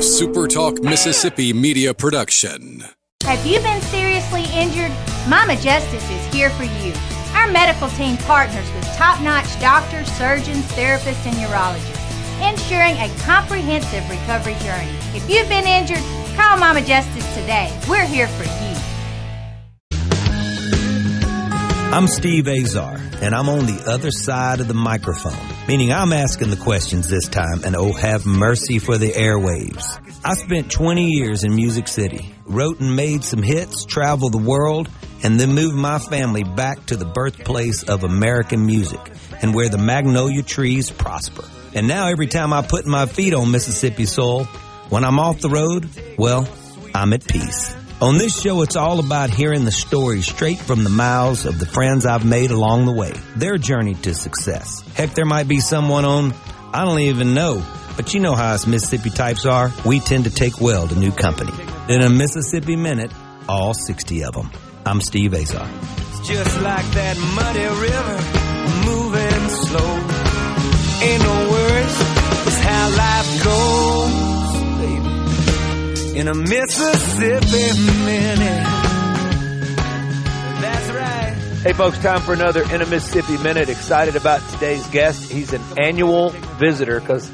SuperTalk Mississippi Media production. Have you been seriously injured? Mama Justice is here for you. Our medical team partners with top-notch doctors, surgeons, therapists, and urologists, ensuring a comprehensive recovery journey. If you've been injured, call Mama Justice today. We're here for you. I'm Steve Azar, and I'm on the other side of the microphone, meaning I'm asking the questions this time, and oh, have mercy for the airwaves. I spent 20 years in Music City, wrote and made some hits, traveled the world, and then moved my family back to the birthplace of American music and where the magnolia trees prosper. And now every time I put my feet on Mississippi soil, when I'm off the road, well, I'm at peace. On this show, it's all about hearing the stories straight from the mouths of the friends I've made along the way, their journey to success. Heck, there might be someone on, I don't even know, but you know how us Mississippi types are. We tend to take well to new company. In a Mississippi Minute, all 60 of them. I'm Steve Azar. It's just like that muddy river, moving slow. Ain't no worries, it's how life goes, baby. In a Mississippi Minute. That's right. Hey folks, time for another In a Mississippi Minute. Excited about today's guest. He's an annual visitor because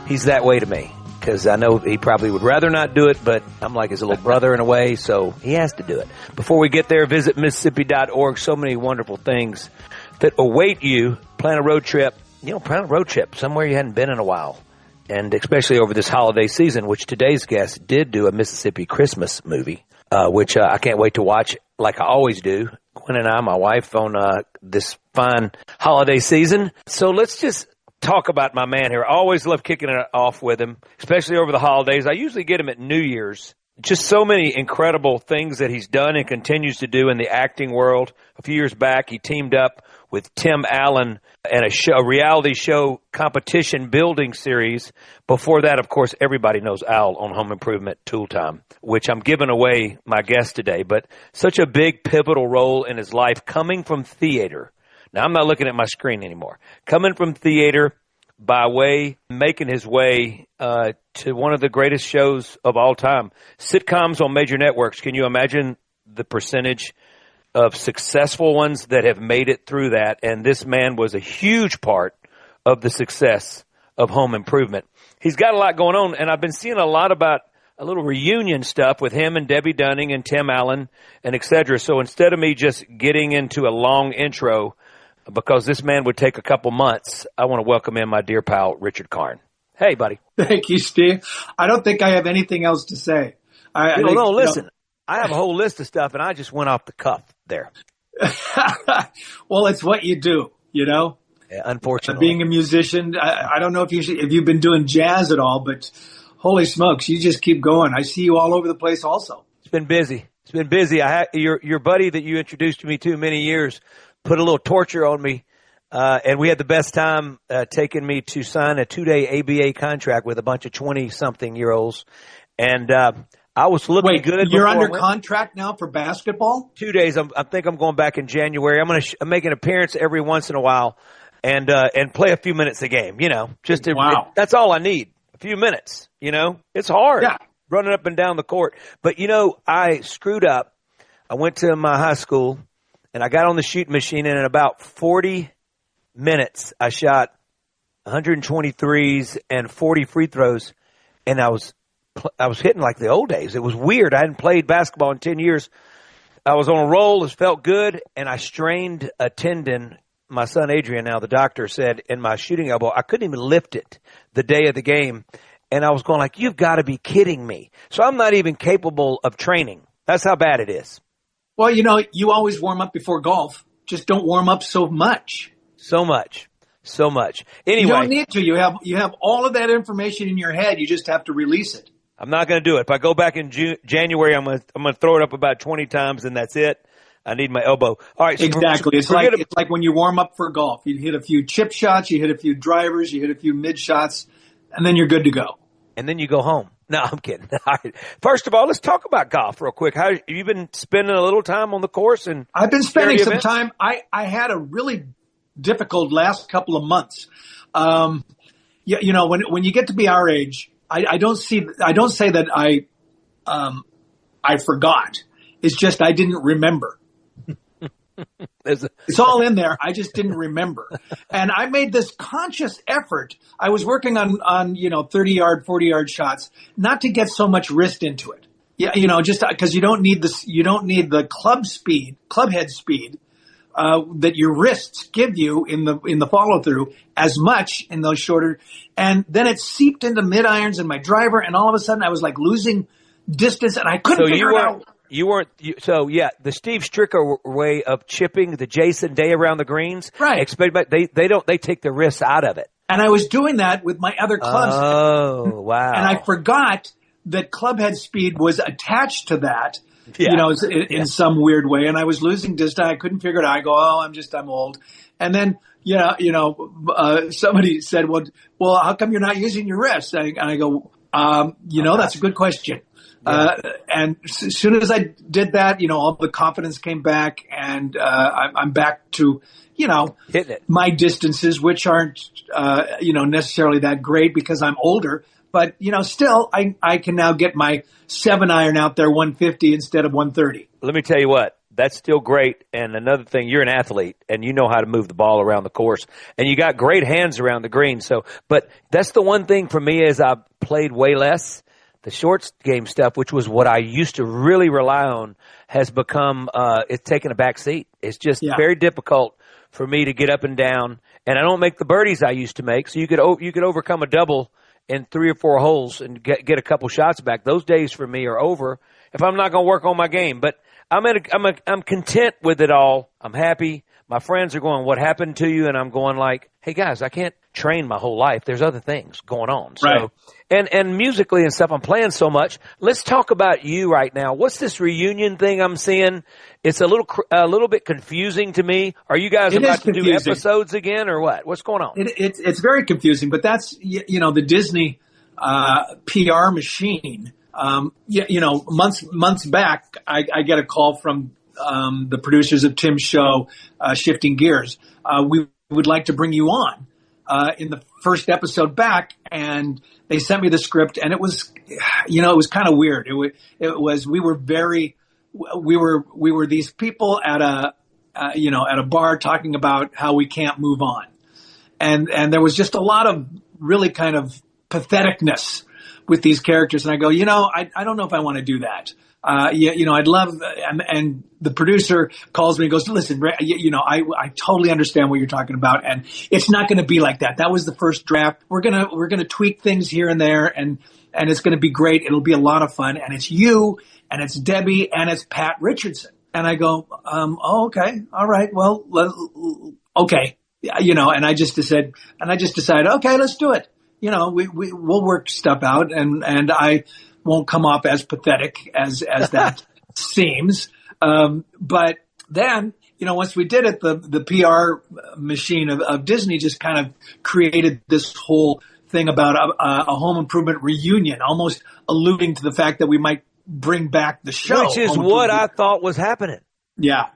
he's that way to me. Because I know he probably would rather not do it, but I'm like his little brother in a way, so he has to do it. Before we get there, visit Mississippi.org. So many wonderful things that await you. Plan a road trip. Plan a road trip somewhere you hadn't been in a while. And especially over this holiday season, which today's guest did do a Mississippi Christmas movie, which I can't wait to watch like I always do. Gwen and I, my wife, on this fine holiday season. So let's just talk about my man here. I always love kicking it off with him, especially over the holidays. I usually get him at New Year's. Just so many incredible things that he's done and continues to do in the acting world. A few years back, he teamed up with Tim Allen and a reality show competition building series. Before that, of course, everybody knows Al on Home Improvement Tool Time, which I'm giving away my guest today. But such a big pivotal role in his life coming from theater. Now, I'm not looking at my screen anymore. Coming from theater making his way to one of the greatest shows of all time. Sitcoms on major networks. Can you imagine the percentage of successful ones that have made it through that? And this man was a huge part of the success of Home Improvement. He's got a lot going on, and I've been seeing a lot about a little reunion stuff with him and Debbie Dunning and Tim Allen and et cetera. So instead of me just getting into a long intro, because this man would take a couple months, I want to welcome in my dear pal, Richard Karn. Hey, buddy. Thank you, Steve. I don't think I have anything else to say. Listen, I have a whole list of stuff, and I just went off the cuff there. Well, it's what you do, Yeah, unfortunately. Being a musician, I don't know if you've been doing jazz at all, but holy smokes, you just keep going. I see you all over the place also. It's been busy. Your buddy that you introduced me to many years put a little torture on me, and we had the best time taking me to sign a 2-day ABA contract with a bunch of 20-something-year-olds. And I was looking good. Wait, you're under contract now for basketball? 2 days. I think I'm going back in January. I'm make an appearance every once in a while and play a few minutes a game, Wow. That's all I need, a few minutes, It's hard running up and down the court. But, I screwed up. I went to my high school, and I got on the shooting machine, and in about 40 minutes, I shot 123s and 40 free throws, and I was hitting like the old days. It was weird. I hadn't played basketball in 10 years. I was on a roll. It felt good, and I strained a tendon. My son Adrian, now the doctor, said in my shooting elbow, I couldn't even lift it the day of the game, and I was going like, you've got to be kidding me. So I'm not even capable of training. That's how bad it is. Well, you always warm up before golf. Just don't warm up so much. So much. Anyway, you don't need to. You have all of that information in your head. You just have to release it. I'm not going to do it. If I go back in January, I'm going to throw it up about 20 times, and that's it. I need my elbow. All right. So exactly. It's like when you warm up for golf. You hit a few chip shots, you hit a few drivers, you hit a few mid shots, and then you're good to go. And then you go home. No, I'm kidding. All right. First of all, let's talk about golf real quick. How have you been spending a little time on the course? And I've been spending some time. I had a really difficult last couple of months. When you get to be our age, I don't say that I forgot. It's just I didn't remember. It's all in there. I just didn't remember. And I made this conscious effort. I was working on 30-yard, 40-yard shots, not to get so much wrist into it. Yeah, just because you don't need the club head speed that your wrists give you in the follow through as much in those shorter. And then it seeped into mid irons and my driver, and all of a sudden I was like losing distance, and I couldn't figure it out. The Steve Stricker way of chipping the Jason Day around the greens, right? They take the wrists out of it. And I was doing that with my other clubs. Oh, wow! And I forgot that club head speed was attached to that, in some weird way. And I was losing distance. I couldn't figure it out. I go, I'm old. And then, somebody said, well, how come you're not using your wrists? And I go, that's a good question. Yeah. And as soon as I did that, all the confidence came back, and I'm back to, hitting it. My distances, which aren't, necessarily that great because I'm older. But, still, I can now get my 7-iron out there 150 instead of 130. Let me tell you what. That's still great. And another thing, you're an athlete, and you know how to move the ball around the course. And you got great hands around the green. But that's the one thing for me is I played way less. The short game stuff, which was what I used to really rely on, has become it's taken a back seat. It's just very difficult for me to get up and down. And I don't make the birdies I used to make. So you could overcome a double in 3 or 4 holes and get a couple shots back. Those days for me are over if I'm not going to work on my game. But I'm content with it all. I'm happy. My friends are going, "What happened to you?" And I'm going like, "Hey guys, I can't train my whole life. There's other things going on." So, right. And musically and stuff, I'm playing so much. Let's talk about you right now. What's this reunion thing I'm seeing? It's a little bit confusing to me. Are you guys about to do episodes again or what? What's going on? It's very confusing, but that's, the Disney PR machine. Months back, I get a call from the producers of Tim's show, Shifting Gears. We would like to bring you on in the first episode back, and they sent me the script, and it was kind of weird. We were these people at a bar talking about how we can't move on, and there was just a lot of really kind of patheticness with these characters, and I go, I don't know if I want to do that. I'd love, and the producer calls me and goes, "Listen, I totally understand what you're talking about, and it's not going to be like that. That was the first draft. We're gonna tweak things here and there, and it's going to be great. It'll be a lot of fun, and it's you, and it's Debbie, and it's Pat Richardson." And I go, okay, all right, well, okay, and I just decided, okay, let's do it. We'll work stuff out, and I won't come off as pathetic as that seems. But then, once we did it, the PR machine of Disney just kind of created this whole thing about a home improvement reunion, almost alluding to the fact that we might bring back the show. Which is what I thought was happening. Yeah.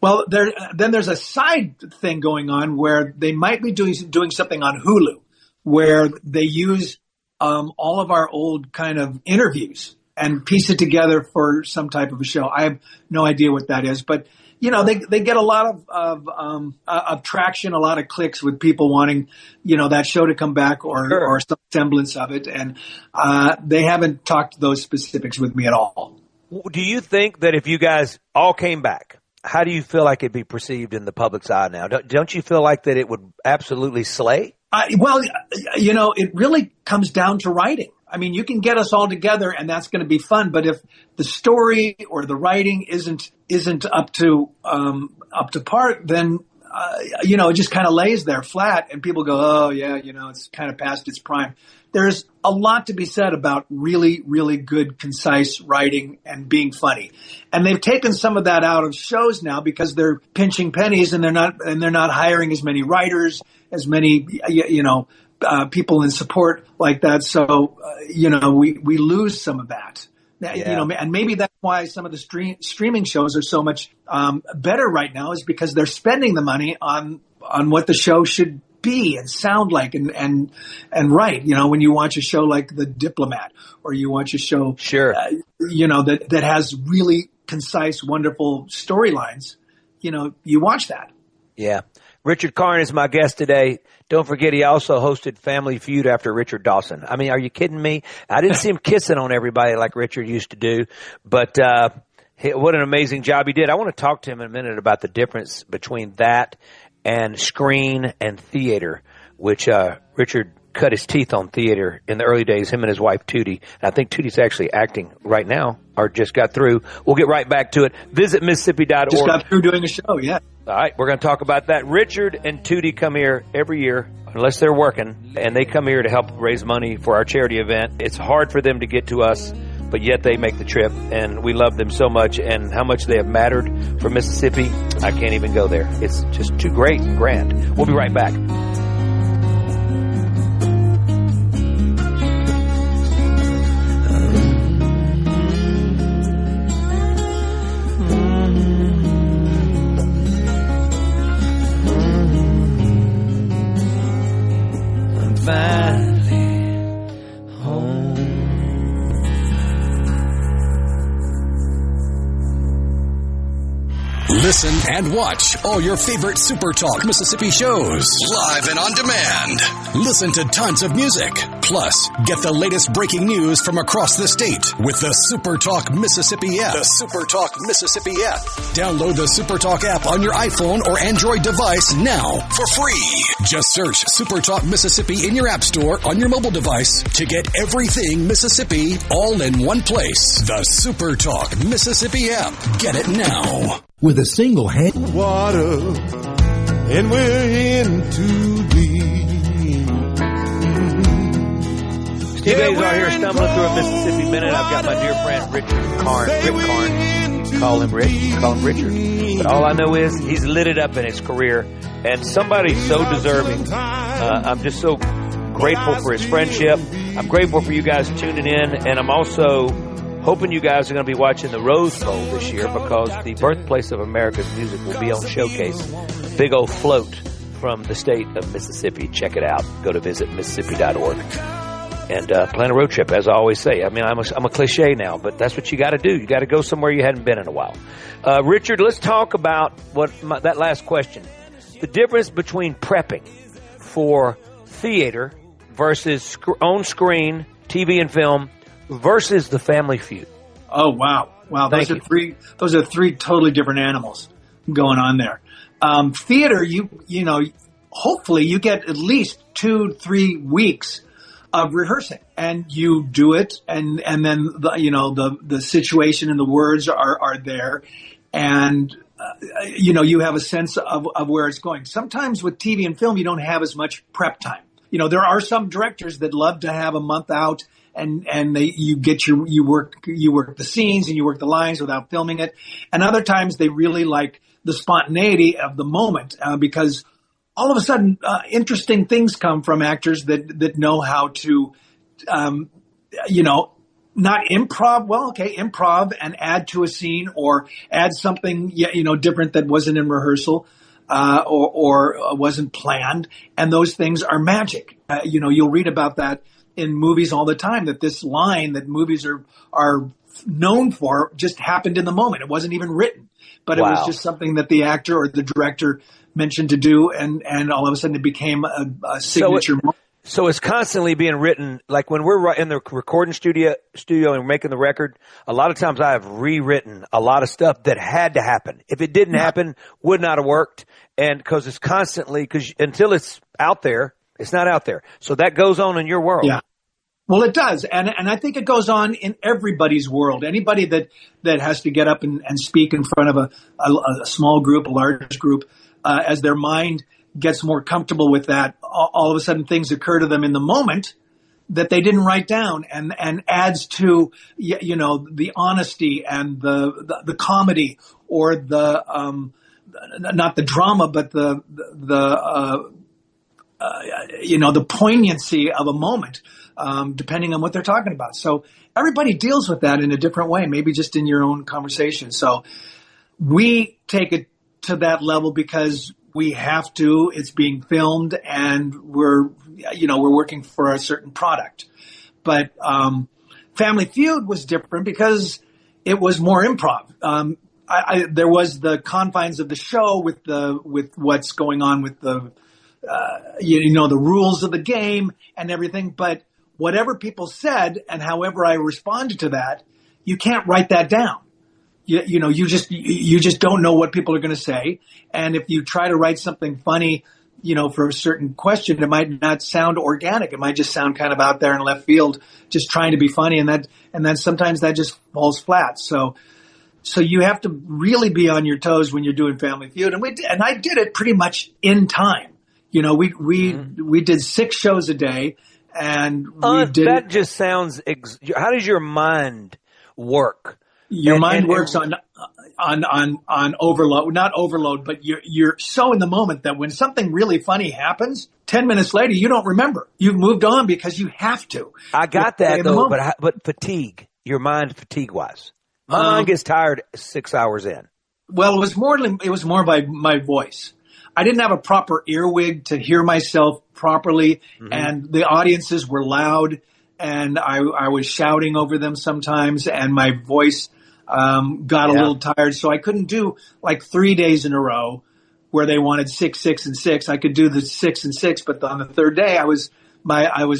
Well, there's a side thing going on where they might be doing something on Hulu where they use all of our old kind of interviews and piece it together for some type of a show. I have no idea what that is, but they get a lot of traction, a lot of clicks with people wanting, that show to come back or some semblance of it. And, they haven't talked those specifics with me at all. Do you think that if you guys all came back, how do you feel like it'd be perceived in the public's eye now? Don't you feel like that it would absolutely slay? Well, it really comes down to writing. I mean, you can get us all together and that's going to be fun. But if the story or the writing isn't up to par, then, it just kind of lays there flat and people go, oh yeah, it's kind of past its prime. There's a lot to be said about really, really good, concise writing and being funny. And they've taken some of that out of shows now because they're pinching pennies and they're not hiring as many writers, as many, people in support like that. So, we lose some of that. Yeah. And maybe that's why some of the streaming shows are so much better right now is because they're spending the money on what the show should be and sound like and write. You know, when you watch a show like The Diplomat, or you watch a show, you know, that has really concise, wonderful storylines, you know, you watch that. Yeah. Richard Karn is my guest today. Don't forget, he also hosted Family Feud after Richard Dawson. I mean, are you kidding me? I didn't see him kissing on everybody like Richard used to do, but what an amazing job he did. I want to talk to him in a minute about the difference between that and screen and theater, which Richard cut his teeth on theater in the early days, him and his wife Tootie. And I think Tootie's actually acting right now, or just got through. We'll get right back to it. Visit Mississippi.org. Just got through doing a show, yeah. All right, we're going to talk about that. Richard and Tootie come here every year, unless they're working, and they come here to help raise money for our charity event. It's hard for them to get to us, but yet they make the trip, and we love them so much, and how much they have mattered for Mississippi, I can't even go there. It's just too great and grand. We'll be right back. Listen and watch all your favorite SuperTalk Mississippi shows live and on demand. Listen to tons of music. Plus, get the latest breaking news from across the state with the SuperTalk Mississippi app. The SuperTalk Mississippi app. Download the SuperTalk app on your iPhone or Android device now for free. Just search SuperTalk Mississippi in your app store on your mobile device to get everything Mississippi all in one place. The SuperTalk Mississippi app. Get it now. With a single hand. Water, and we're in too deep. Steve Azar here, stumbling through a Mississippi Minute. I've got my dear friend Richard Karn. Rick Karn. Call him Rick, call him Richard. But all I know is he's lit it up in his career, and somebody so deserving. I'm just so grateful for his friendship. I'm grateful for you guys tuning in, and I'm also hoping you guys are going to be watching the Rose Bowl this year, because the birthplace of America's music will be on showcase. Big old float from the state of Mississippi. Check it out. Go to visit Mississippi.org and plan a road trip, as I always say. I mean, I'm a cliche now, but that's what you got to do. You got to go somewhere you hadn't been in a while. Richard, let's talk about that last question. The difference between prepping for theater versus on screen, TV and film, versus the Family Feud. Oh, wow. Those are three totally different animals going on there. Theater, you know, hopefully you get at least 2-3 weeks of rehearsing, and you do it, and then the situation and the words are there, and you know, you have a sense of where it's going. Sometimes with TV and film, you don't have as much prep time. You know, there are some directors that love to have a month out, and you work the scenes and you work the lines without filming it. And other times they really like the spontaneity of the moment, because all of a sudden interesting things come from actors that know how to, not improv. Well, okay, improv and add to a scene, or add something, different that wasn't in rehearsal, or wasn't planned. And those things are magic. You'll read about that in movies all the time, that this line that movies are known for just happened in the moment. It wasn't even written, but Wow. It was just something that the actor or the director mentioned to do, and all of a sudden it became a signature moment. So it's constantly being written. Like when we're in the recording studio and we're making the record, a lot of times I have rewritten a lot of stuff that had to happen. If it didn't happen, would not have worked. And because it's constantly, because until it's out there, it's not out there. So that goes on in your world. Yeah. Well, it does. And I think it goes on in everybody's world. Anybody that has to get up and speak in front of a small group, a large group, as their mind gets more comfortable with that, all of a sudden things occur to them in the moment that they didn't write down, and adds to, the honesty and the comedy, or the, not the drama, but the poignancy of a moment, depending on what they're talking about. So everybody deals with that in a different way, maybe just in your own conversation. So we take it to that level because we have to. It's being filmed, and we're working for a certain product. But Family Feud was different because it was more improv. There was the confines of the show with what's going on with the the rules of the game and everything. But whatever people said and however I responded to that, you can't write that down. You just don't know what people are going to say. And if you try to write something funny, for a certain question, it might not sound organic. It might just sound kind of out there in left field, just trying to be funny. And then sometimes that just falls flat. So you have to really be on your toes when you're doing Family Feud. And I did it pretty much in time. We did 6 shows a day, and we did. That just sounds. How does your mind work? Your mind works on overload, not overload, but you're so in the moment that when something really funny happens, 10 minutes later, you don't remember. You've moved on because you have to. I got that though, but fatigue, your mind fatigue wise. My mind gets tired 6 hours in. Well, it was more by my voice. I didn't have a proper earwig to hear myself properly, and the audiences were loud, and I was shouting over them sometimes, and my voice got a little tired, so I couldn't do like 3 days in a row where they wanted 6, 6, and 6. I could do the 6 and 6, but on the third day, I was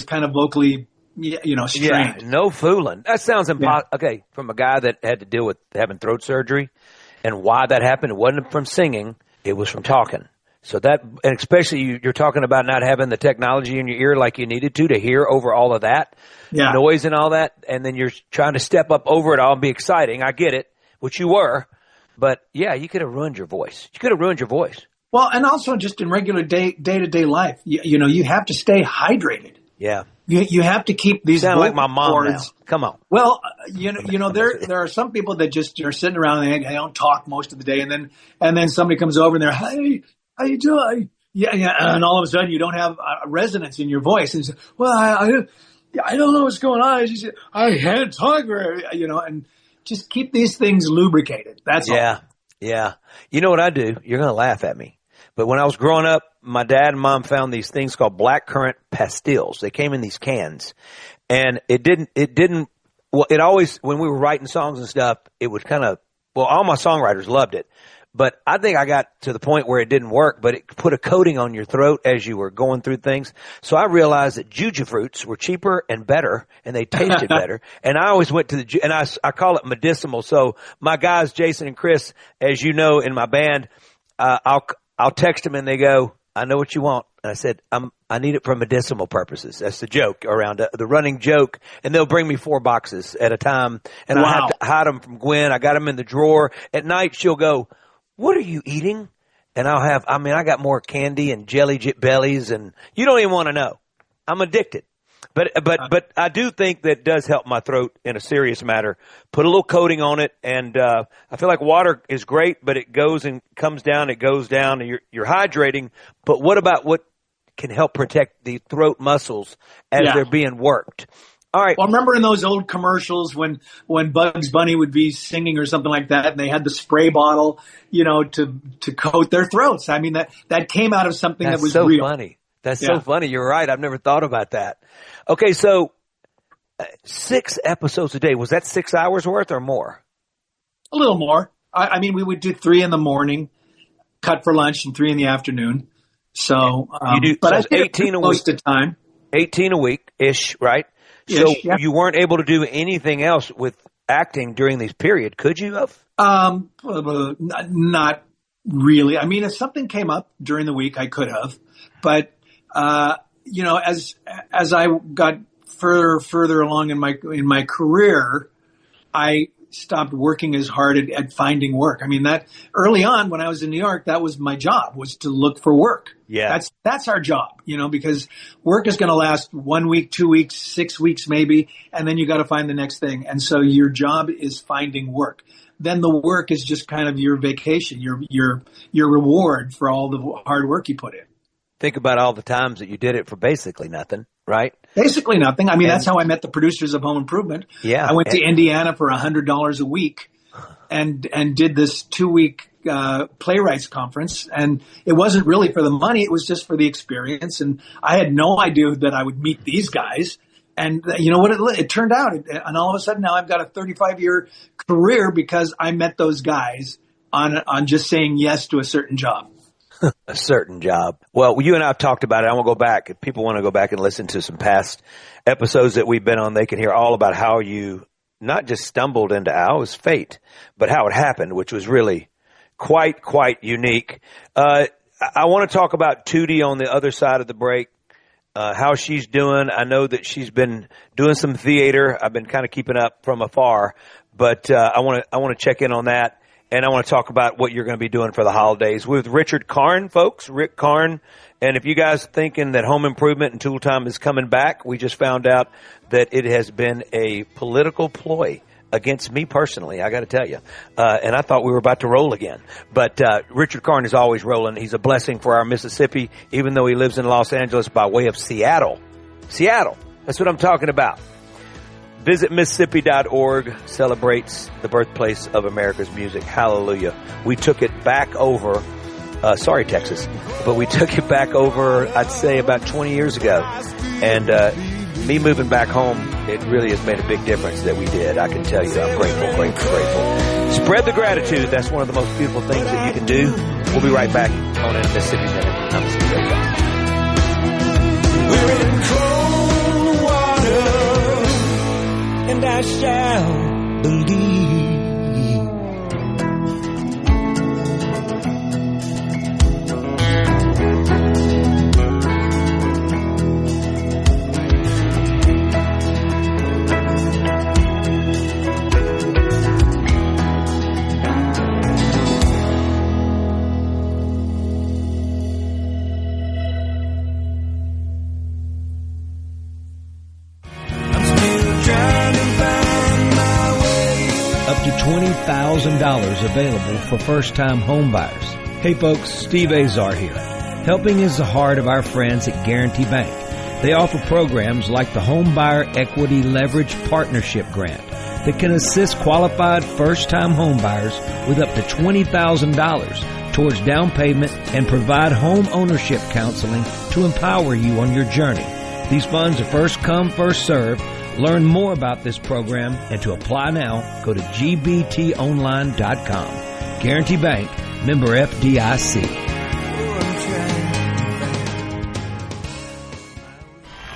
kind of vocally, strained. Yeah, no fooling. That sounds impossible. Yeah. Okay, from a guy that had to deal with having throat surgery, and why that happened, it wasn't from singing, it was from talking. So and especially you're talking about not having the technology in your ear like you needed to hear over all of that noise and all that. And then you're trying to step up over it all and be exciting. I get it, which you were, but yeah, you could have ruined your voice. Well, and also just in regular day-to-day life, you have to stay hydrated. Yeah. You have to keep these. Sound like my mom now. Come on. Well, there are some people that just are sitting around and they don't talk most of the day. And then somebody comes over and they're, hey, how you doing? Yeah. And all of a sudden you don't have a resonance in your voice. And you say, well, I don't know what's going on. I can't talk very, and just keep these things lubricated. That's all. Yeah. You know what I do? You're going to laugh at me. But when I was growing up, my dad and mom found these things called blackcurrant pastilles. They came in these cans, and it always, when we were writing songs and stuff, it would all my songwriters loved it. But I think I got to the point where it didn't work, but it put a coating on your throat as you were going through things. So I realized that Juju fruits were cheaper and better, and they tasted better. And I always went to and I call it medicinal. So my guys, Jason and Chris, as you know, in my band, I'll text them and they go, I know what you want. And I said, I need it for medicinal purposes. That's the joke around the running joke. And they'll bring me 4 boxes at a time. And I have to hide them from Gwen. I got them in the drawer. At night, she'll go, what are you eating? And I got more candy and jelly bellies, and you don't even want to know. I'm addicted. But I do think that does help my throat in a serious matter. Put a little coating on it, and I feel like water is great, but it goes and comes down, and you're hydrating. But what about what can help protect the throat muscles as they're being worked? All right. Well, remember in those old commercials when Bugs Bunny would be singing or something like that, and they had the spray bottle, to coat their throats. I mean, that came out of something that was so real. Funny. That's so funny. You're right. I've never thought about that. Okay, so 6 episodes a day. Was that 6 hours worth or more? A little more. I mean, we would do 3 in the morning, cut for lunch, and 3 in the afternoon. So, but I did 18 a week. Most of the time. 18 a week-ish, right? So you weren't able to do anything else with acting during these period, could you have? Not really. I mean, if something came up during the week, I could have. But as I got further along in my career, I stopped working as hard at finding work. I mean, that early on when I was in New York, that was my job, was to look for work. Yeah. That's our job, because work is going to last 1 week, 2 weeks, 6 weeks maybe, and then you got to find the next thing. And so your job is finding work. Then the work is just kind of your vacation, your reward for all the hard work you put in. Think about all the times that you did it for basically nothing, right? Basically nothing. I mean, that's how I met the producers of Home Improvement. Yeah. I went to Indiana for $100 a week and did this 2-week playwrights conference, and it wasn't really for the money. It was just for the experience. And I had no idea that I would meet these guys. And you know what? It turned out, and all of a sudden now I've got a 35-year career because I met those guys on just saying yes to a certain job. A certain job. Well, you and I have talked about it. I want to go back. If people want to go back and listen to some past episodes that we've been on, they can hear all about how you not just stumbled into it was fate, but how it happened, which was really quite unique. I want to talk about Tootie on the other side of the break, how she's doing. I know that she's been doing some theater. I've been kind of keeping up from afar, but I want to check in on that. And I want to talk about what you're going to be doing for the holidays with Richard Karn, folks, Rick Karn. And if you guys thinking that Home Improvement and Tool Time is coming back, we just found out that it has been a political ploy against me personally, I got to tell you. And I thought we were about to roll again. But Richard Karn is always rolling. He's a blessing for our Mississippi, even though he lives in Los Angeles by way of Seattle. Seattle, that's what I'm talking about. Visit Mississippi.org celebrates the birthplace of America's music. Hallelujah. We took it back over, sorry, Texas, but we took it back over, I'd say, about 20 years ago. And me moving back home, it really has made a big difference that we did. I can tell you, I'm grateful. Spread the gratitude. That's one of the most beautiful things that you can do. We'll be right back on In a Mississippi Minute. I'm Steve Azar. We're in cold water, and I shall believe. $20,000 available for first-time home buyers. Hey folks, Steve Azar here. Helping is the heart of our friends at Guarantee Bank. They offer programs like the Home Buyer Equity Leverage Partnership Grant that can assist qualified first-time home buyers with up to $20,000 towards down payment and provide home ownership counseling to empower you on your journey. These funds are first come, first served. Learn more about this program and to apply now, go to gbtonline.com. Guarantee Bank, member FDIC.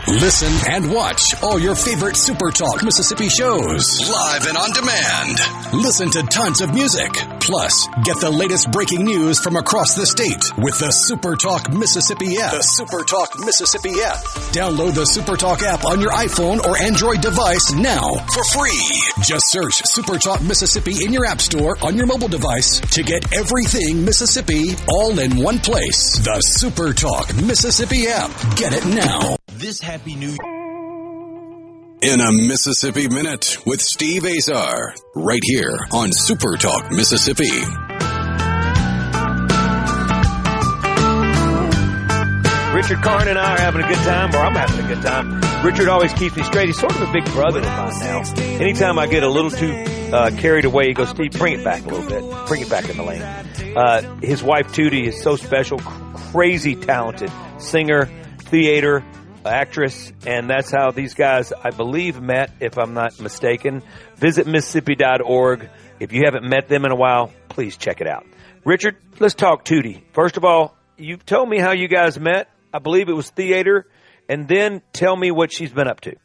Listen and watch all your favorite SuperTalk Mississippi shows live and on demand. Listen to tons of music. Plus, get the latest breaking news from across the state with the SuperTalk Mississippi app. The SuperTalk Mississippi app. Download the SuperTalk app on your iPhone or Android device now for free. Just search SuperTalk Mississippi in your app store on your mobile device to get everything Mississippi all in one place. The SuperTalk Mississippi app. Get it now. This Happy New Year. In a Mississippi Minute with Steve Azar, right here on SuperTalk Mississippi. Richard Karn and I are having a good time, or I'm having a good time. Richard always keeps me straight. He's sort of a big brother of mine now. Anytime I get a little too carried away, he goes, Steve, bring it back a little bit. Bring it back in the lane. His wife, Tootie, is so special, crazy talented singer, theater, actress, and that's how these guys, I believe, met, if I'm not mistaken. Visit Mississippi.org. If you haven't met them in a while, please check it out. Richard, let's talk Tootie. First of all, you've told me how you guys met. I believe it was theater. And then tell me what she's been up to.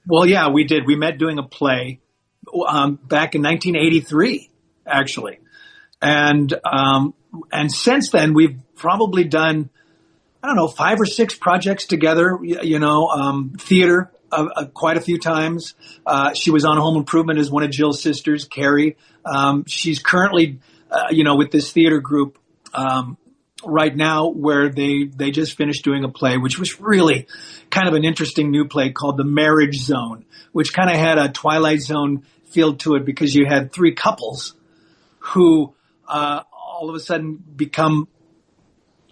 Well, yeah, we did. We met doing a play back in 1983, actually. And since then, we've probably done, I don't know, 5 or 6 projects together, theater quite a few times. She was on Home Improvement as one of Jill's sisters, Carrie. She's currently, with this theater group right now where they just finished doing a play, which was really kind of an interesting new play called The Marriage Zone, which kind of had a Twilight Zone feel to it because you had 3 couples who all of a sudden become,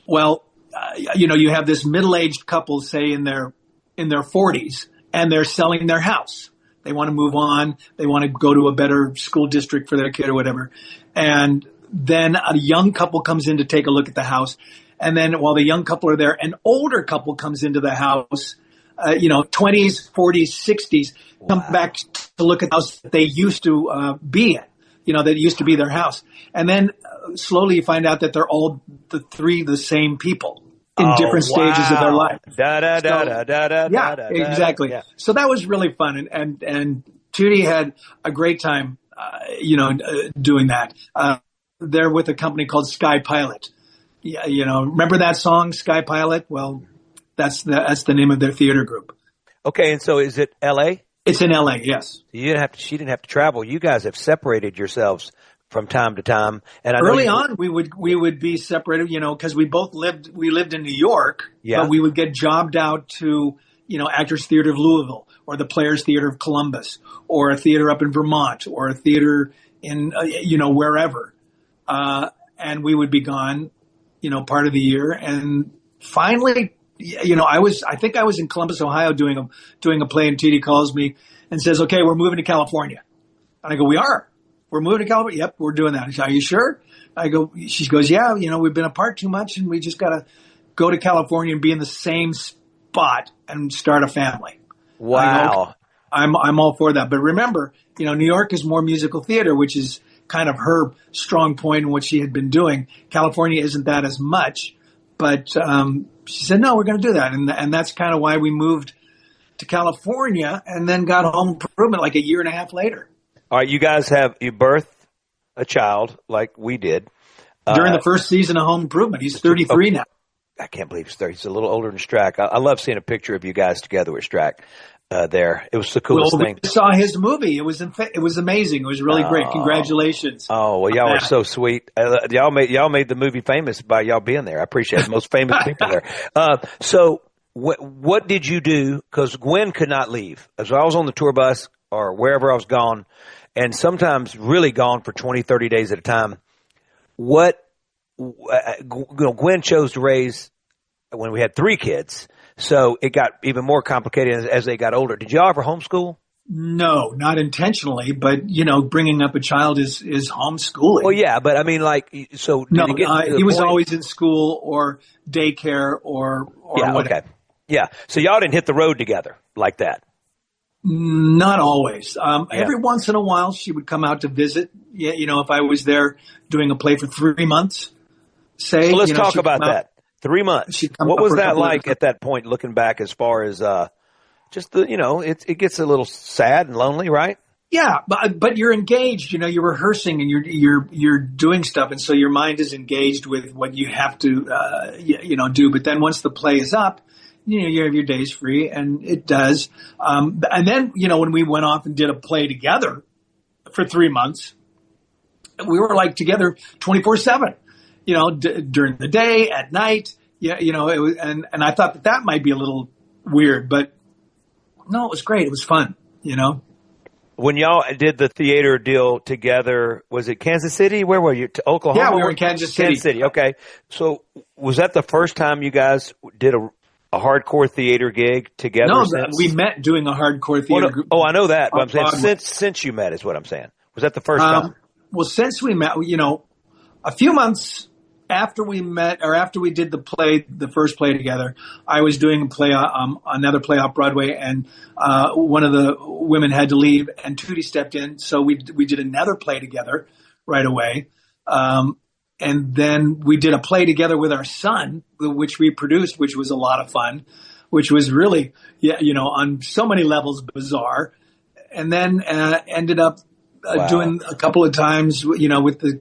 you have this middle-aged couple, say in their 40s, and they're selling their house. They want to move on. They want to go to a better school district for their kid or whatever. And then a young couple comes in to take a look at the house. And then while the young couple are there, an older couple comes into the house, 20s, 40s, 60s, come back to look at the house that they used to be in, that used to be their house. And then slowly you find out that they're all the same people in different stages of their life. Exactly. Yeah. So that was really fun. And Tootie had a great time, doing that. They're with a company called Sky Pilot. Yeah, remember that song, Sky Pilot? Well, that's the name of their theater group. Okay, and so is it L.A.? It's in L.A., yes. She didn't have to travel. You guys have separated yourselves from time to time. And early on, we would be separated, because we lived in New York, but we would get jobbed out to, Actors Theater of Louisville, or the Players Theater of Columbus, or a theater up in Vermont, or a theater in, wherever. And we would be gone, part of the year. And finally, I think I was in Columbus, Ohio doing a play, and Tootie calls me and says, okay, we're moving to California. And I go, we're moving to California? Yep, we're doing that. She said, are you sure? She goes, yeah, we've been apart too much and we just got to go to California and be in the same spot and start a family. Wow. Go, okay, I'm all for that. But remember, New York is more musical theater, which is kind of her strong point in what she had been doing. California isn't that as much, but she said, no, we're going to do that. And that's kind of why we moved to California and then got Home Improvement like a year and a half later. All right, you guys you birthed a child like we did. During the first season of Home Improvement. He's 33 now. I can't believe he's 30. He's a little older than Strack. I love seeing a picture of you guys together with Strack there. It was the coolest thing. We saw his movie. It was amazing. It was really great. Congratulations. Oh, well, y'all are so sweet. Y'all made the movie famous by y'all being there. I appreciate it. The most famous people there. So what did you do? Because Gwen could not leave. As I was on the tour bus or wherever I was gone, and sometimes really gone for 20, 30 days at a time. Gwen chose to raise when we had 3 kids, so it got even more complicated as they got older. Did y'all ever homeschool? No, not intentionally, but bringing up a child is homeschooling. Well, yeah, but I mean, so no, he was always in school or daycare or whatever. Okay, yeah. So y'all didn't hit the road together like that. Not always. Every once in a while, she would come out to visit. Yeah, if I was there doing a play for 3 months, say. So let's talk about that. 3 months. What was that like at that point, looking back, as far as just the, it gets a little sad and lonely, right? Yeah, but you're engaged. You're rehearsing and you're doing stuff, and so your mind is engaged with what you have to do. But then once the play is up, you have your days free, and it does. And then, when we went off and did a play together for 3 months, we were together 24/7, during the day, at night. Yeah, it was, and I thought that might be a little weird, but no, it was great. It was fun, When y'all did the theater deal together, was it Kansas City? Where were you? To Oklahoma? Yeah, we were in Kansas City. Kansas City, okay. So was that the first time you guys did a hardcore theater gig together? No, we met doing a hardcore theater group. Oh, I know that. But I'm saying since you met is what I'm saying. Was that the first time? Well, since we met, a few months after we met, or after we did the first play together, I was doing another play off Broadway, and one of the women had to leave, and Tootie stepped in, so we did another play together right away. And then we did a play together with our son, which we produced, which was a lot of fun, which was really, on so many levels bizarre. And then ended up doing a couple of times, with the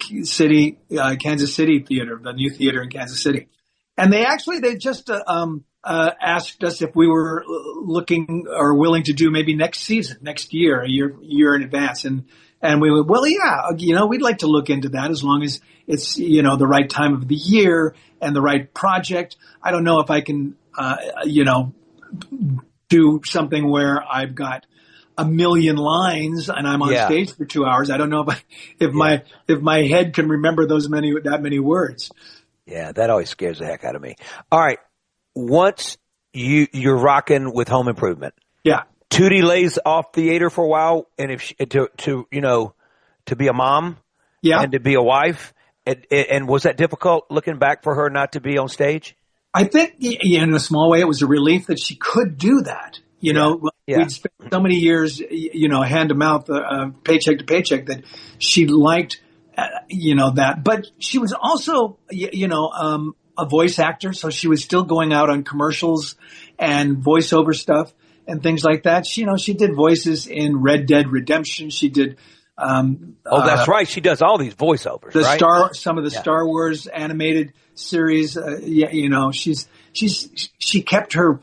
Kansas City Theater, the new theater in Kansas City. And they just asked us if we were looking or willing to do maybe next year, a year in advance. And we went, well, yeah, we'd like to look into that as long as it's, the right time of the year and the right project. I don't know if I can, do something where I've got 1 million lines and I'm on stage for 2 hours. I don't know if my head can remember that many words. Yeah, that always scares the heck out of me. All right. Once you're rocking with Home Improvement. Yeah. Tootie lays off theater for a while, and if to be a mom, and to be a wife, And was that difficult looking back for her not to be on stage? I think in a small way it was a relief that she could do that. We'd spent so many years, hand to mouth, paycheck to paycheck, that she liked, that. But she was also, a voice actor, so she was still going out on commercials and voiceover stuff and things like that. She did voices in Red Dead Redemption. She did. That's right. She does all these voiceovers. Some of the Star Wars animated series. She kept her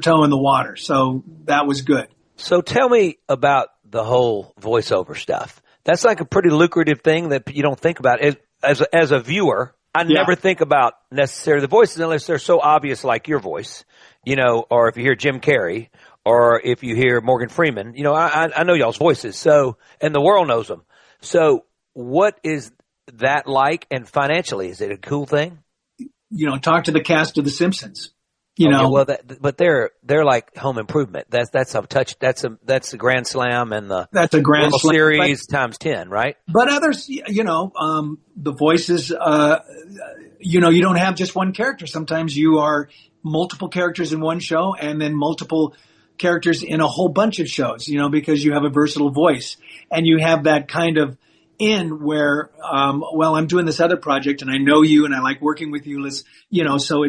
toe in the water, so that was good. So tell me about the whole voiceover stuff. That's like a pretty lucrative thing that you don't think about. As a viewer, I never think about necessarily the voices unless they're so obvious, like your voice, or if you hear Jim Carrey, or if you hear Morgan Freeman. I know y'all's voices, so, and the world knows them. So what is that like? And financially, is it a cool thing? Talk to the cast of The Simpsons. But they're like Home Improvement. That's a touch. That's a Grand Slam, and that's a Grand Slam series times 10, right? But others, the voices, you don't have just one character. Sometimes you are multiple characters in one show, and then multiple characters in a whole bunch of shows. Because you have a versatile voice, and you have that kind of where, I'm doing this other project and I know you and I like working with you. So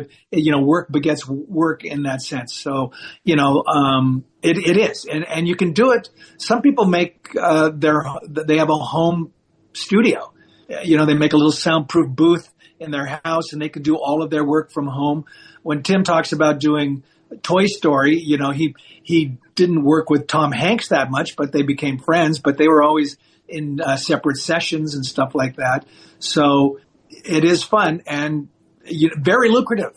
work begets work in that sense. So, it is. And you can do it. Some people make, they have a home studio. They make a little soundproof booth in their house and they can do all of their work from home. When Tim talks about doing Toy Story, he didn't work with Tom Hanks that much, but they became friends, but they were always in separate sessions and stuff like that. So it is fun and very lucrative,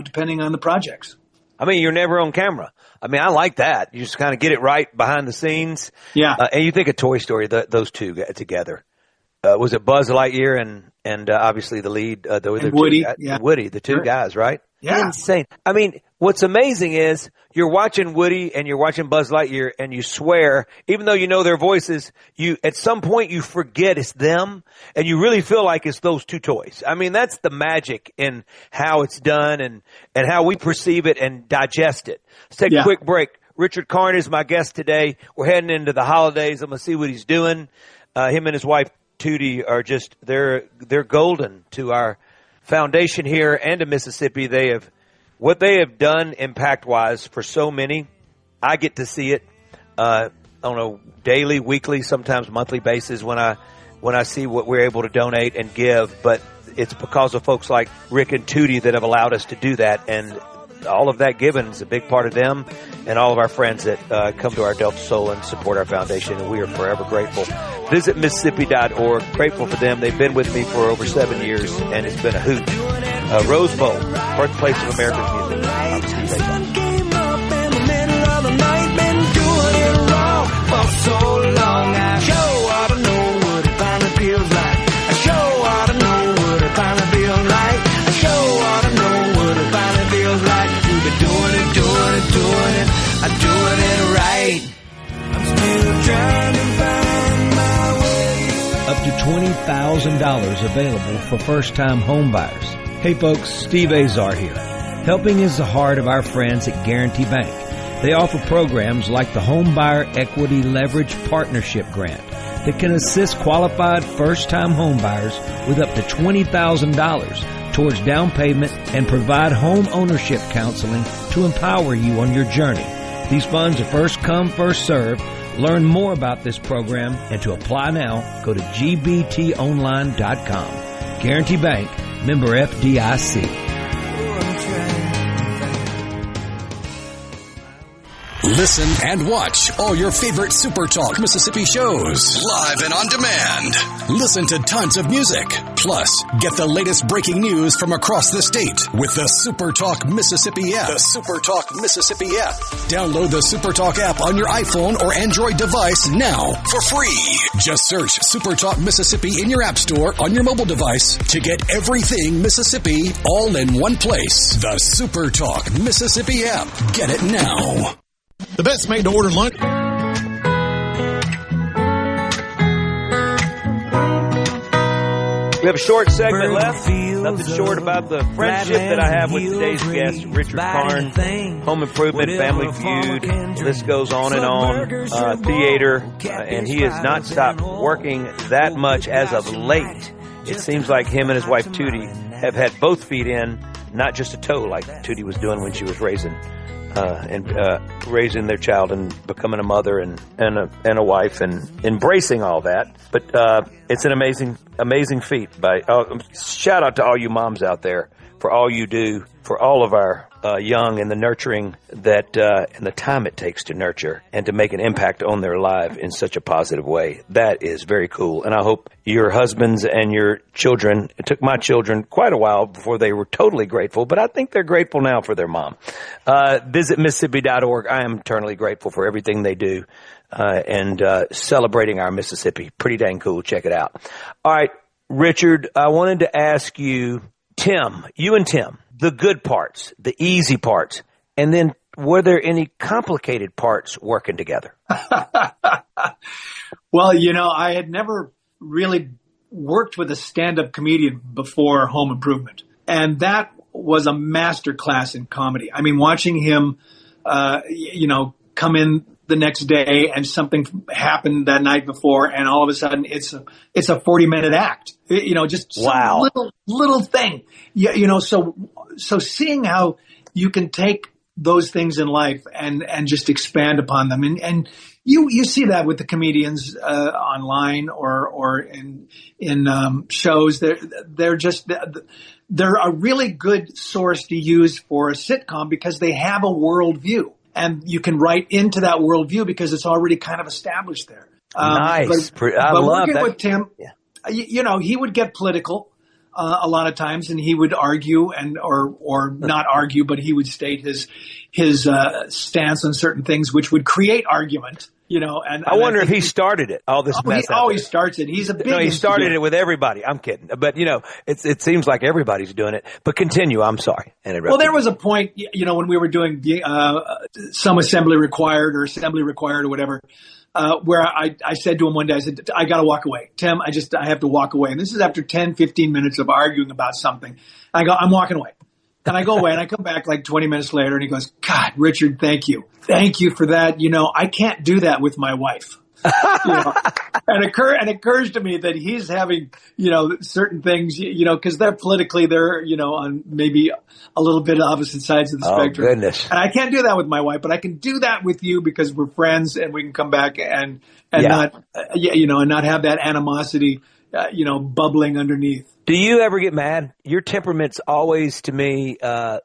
depending on the projects. I mean, you're never on camera. I mean, I like that. You just kind of get it right behind the scenes. Yeah. And you think of Toy Story, those two together. Was it Buzz Lightyear and obviously the lead, Woody? Woody, the two guys, right? Yeah. Insane. I mean, what's amazing is you're watching Woody and you're watching Buzz Lightyear and you swear, even though you know their voices, at some point you forget it's them and you really feel like it's those two toys. I mean, that's the magic in how it's done and how we perceive it and digest it. Let's take a quick break. Richard Karn is my guest today. We're heading into the holidays. I'm going to see what he's doing. Him and his wife, Tootie, are just, they're golden to our foundation here and to Mississippi. What they have done impact-wise for so many, I get to see it on a daily, weekly, sometimes monthly basis when I see what we're able to donate and give. But it's because of folks like Rick and Tootie that have allowed us to do that. And all of that giving is a big part of them and all of our friends that come to our Delta Soul and support our foundation. And we are forever grateful. Visit Mississippi.org. Grateful for them. They've been with me for over 7 years, and it's been a hoot. Rose Bowl, birthplace of American music. I'm Steve Azar. I'm doing it right. I'm still trying to find my way. Up to $20,000 available for first-time home buyers. Hey folks, Steve Azar here. Helping is the heart of our friends at Guarantee Bank. They offer programs like the Home Buyer Equity Leverage Partnership Grant that can assist qualified first-time home buyers with up to $20,000 towards down payment and provide home ownership counseling to empower you on your journey. These funds are first come, first served. Learn more about this program and to apply now, go to gbtonline.com. Guarantee Bank, member FDIC. Listen and watch all your favorite SuperTalk Mississippi shows live and on demand. Listen to tons of music. Plus, get the latest breaking news from across the state with the SuperTalk Mississippi app. The SuperTalk Mississippi app. Download the SuperTalk app on your iPhone or Android device now for free. Just search SuperTalk Mississippi in your app store on your mobile device to get everything Mississippi all in one place. The SuperTalk Mississippi app. Get it now. The best made-to-order lunch. We have a short segment left. Nothing short about the friendship that I have with today's guest, Richard Karn. Home Improvement, Family Feud, the list goes on and on. Theater, and he has not stopped working that much as of late. It seems like him and his wife Tootie have had both feet in, not just a toe like Tootie was doing when she was raising their child and becoming a mother and a wife and embracing all that. But it's an amazing feat. Shout out to all you moms out there for all you do for all of our young and the nurturing that and the time it takes to nurture and to make an impact on their life in such a positive way. That is very cool. And I hope your husbands and your children, it took my children quite a while before they were totally grateful, but I think they're grateful now for their mom. Visit Mississippi.org. I am eternally grateful for everything they do and celebrating our Mississippi. Pretty dang cool. Check it out. All right, Richard, I wanted to ask you, you and Tim, the good parts, the easy parts, and then were there any complicated parts working together? Well, I had never really worked with a stand-up comedian before Home Improvement, and that was a master class in comedy. I mean, watching him, come in the next day and something happened that night before, and all of a sudden it's a 40-minute act. Just some little thing. Yeah, so seeing how you can take those things in life and just expand upon them, and you see that with the comedians online or in shows. They're a really good source to use for a sitcom because they have a worldview. And you can write into that worldview because it's already kind of established there. Nice. But working with Tim, he would get political a lot of times, and he would argue or not argue, but he would state his stance on certain things, which would create argument. And I wonder if he started it. All this mess. He always starts it. He's a big. No, he started it with everybody. I'm kidding, but it seems like everybody's doing it. But continue. I'm sorry. Well, there was a point, when we were doing some assembly required or whatever, where I said to him one day, I said, I got to walk away. Tim, I have to walk away. And this is after 10, 15 minutes of arguing about something. I go, I'm walking away. And I go away and I come back like 20 minutes later and he goes, God, Richard, thank you. Thank you for that. I can't do that with my wife. And it occurs to me that he's having, certain things, because they're politically, on maybe a little bit opposite sides of the spectrum. Oh, goodness. And I can't do that with my wife, but I can do that with you because we're friends and we can come back and not have that animosity, bubbling underneath. Do you ever get mad? Your temperament's always, to me,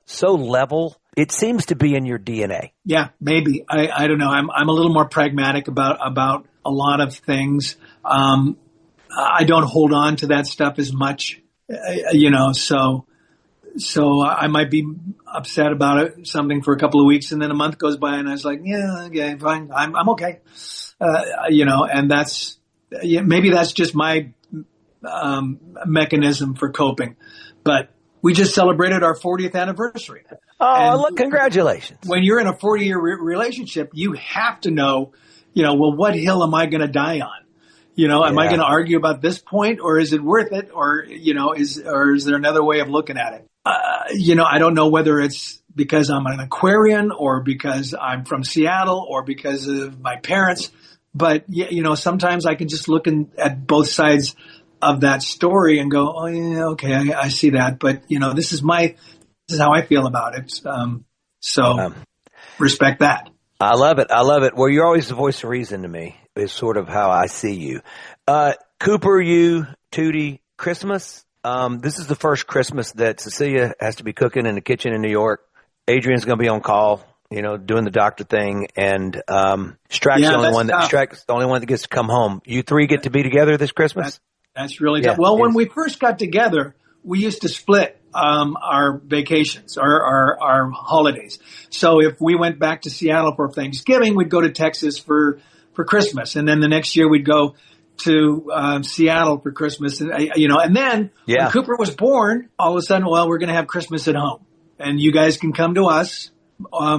so level. It seems to be in your DNA. Yeah, maybe. I don't know. I'm a little more pragmatic about a lot of things. I don't hold on to that stuff as much, so I might be upset about something for a couple of weeks, and then a month goes by, and I was like, yeah, okay, fine, I'm okay, and maybe that's just my mechanism for coping. But we just celebrated our 40th anniversary. Oh, look, congratulations. When you're in a 40-year relationship, you have to know, what hill am I going to die on? Am I going to argue about this point, or is it worth it? Or, is there another way of looking at it? I don't know whether it's because I'm an Aquarian or because I'm from Seattle or because of my parents. But, sometimes I can just look at both sides of that story and go, oh, yeah, okay, I see that. But, this is how I feel about it. So respect that. I love it. Well, you're always the voice of reason to me, is sort of how I see you. Cooper, you, Tootie, Christmas. This is the first Christmas that Cecilia has to be cooking in the kitchen in New York. Adrian's going to be on call, doing the doctor thing. And Strack's the only one that gets to come home. You three get to be together this Christmas? That's really tough. Well, when we first got together, we used to split our vacations, our holidays. So if we went back to Seattle for Thanksgiving, we'd go to Texas for Christmas. And then the next year we'd go to Seattle for Christmas. And, and then when Cooper was born, all of a sudden, we're going to have Christmas at home. And you guys can come to us. I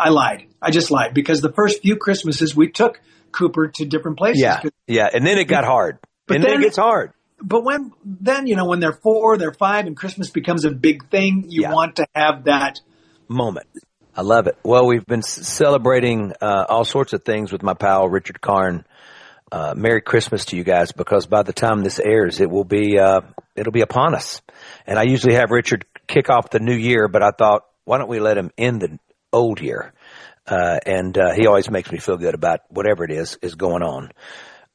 lied. I just lied because the first few Christmases we took Cooper to different places. Yeah. And then it got hard. Then it gets hard. when they're 4, they're 5, and Christmas becomes a big thing, you want to have that moment. I love it. Well, we've been celebrating all sorts of things with my pal Richard Karn. Merry Christmas to you guys, because by the time this airs, it'll be upon us. And I usually have Richard kick off the new year, but I thought, why don't we let him end the old year? And he always makes me feel good about whatever it is going on.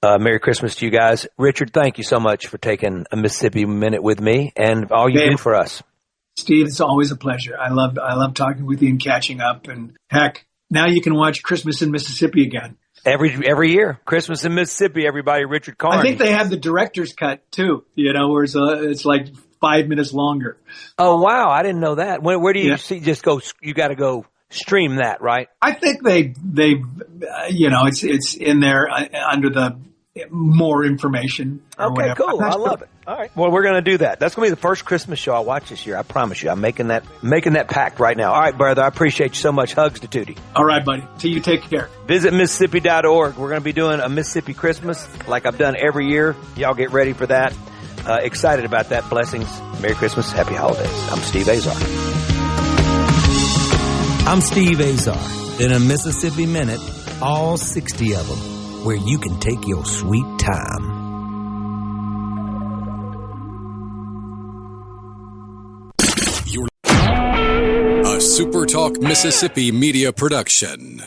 Merry Christmas to you guys. Richard, thank you so much for taking a Mississippi Minute with me and all you do for us. Steve, it's always a pleasure. I love talking with you and catching up. And heck, now you can watch Christmas in Mississippi again. Every year, Christmas in Mississippi, everybody, Richard Karn. I think they have the director's cut too, where it's like 5 minutes longer. Oh, wow. I didn't know that. Where do you see, you got to go stream that, right? I think they it's in there under the more information. Or okay, whatever. Cool. I love it. All right. Well, we're going to do that. That's going to be the first Christmas show I watch this year. I promise you. I'm making that pact right now. All right, brother. I appreciate you so much. Hugs to Tootie. All right, buddy. Till you take care. Visit Mississippi.org. We're going to be doing a Mississippi Christmas like I've done every year. Y'all get ready for that. Excited about that. Blessings. Merry Christmas. Happy holidays. I'm Steve Azar. I'm Steve Azar. In a Mississippi Minute, all 60 of them, where you can take your sweet time. A SuperTalk Mississippi Media production.